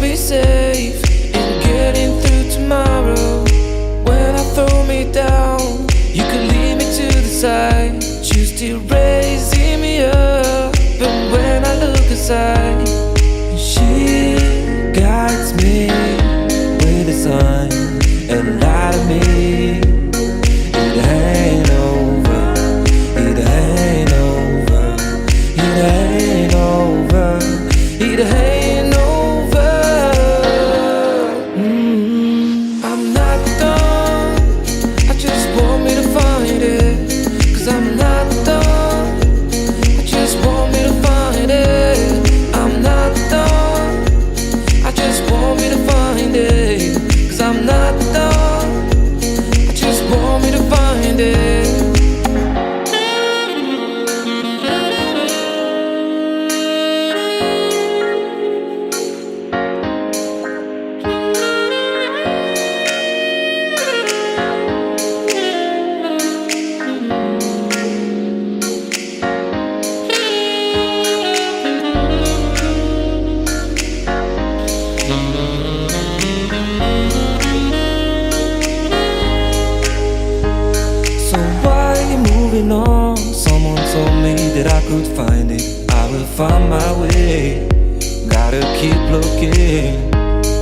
be safe in getting through tomorrow. When I throw me down, you can lead me to the side. You still raising me up, but when I look aside, she guides me with a sign and light of me. It ain't over, it ain't over, it ain't over, it ain't over. I'm not done, I just want me to find it. Cause I'm not done, I just want me to find it. I'm not done, I just want me to find it. Cause I'm not done, I just want me to find it. So why are you moving on? Someone told me that I could find it. I will find my way. Gotta keep looking.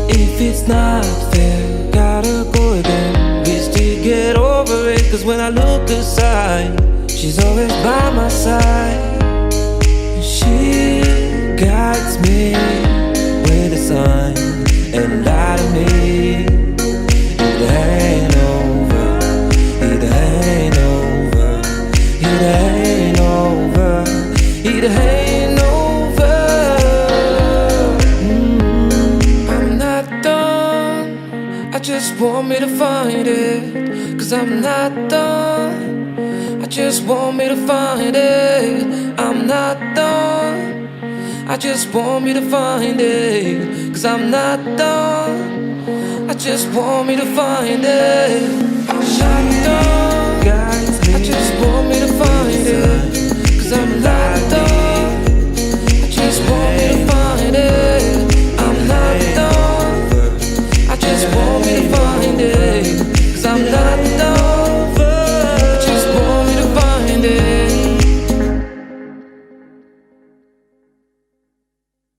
If it's not fair, gotta go again. We still get over it. Cause when I look aside, she's always by my side. She guides me with a sign and light of me. It ain't over, it ain't over, it ain't over, it ain't over. I'm not done, I just want me to find it. Cause I'm not done, I just want me to find it. I'm not done, I just want me to find it. Cause I'm not done, I just want me to find it. I'm not done, I just want me to find it. Cause I'm not done, I just want me to find it.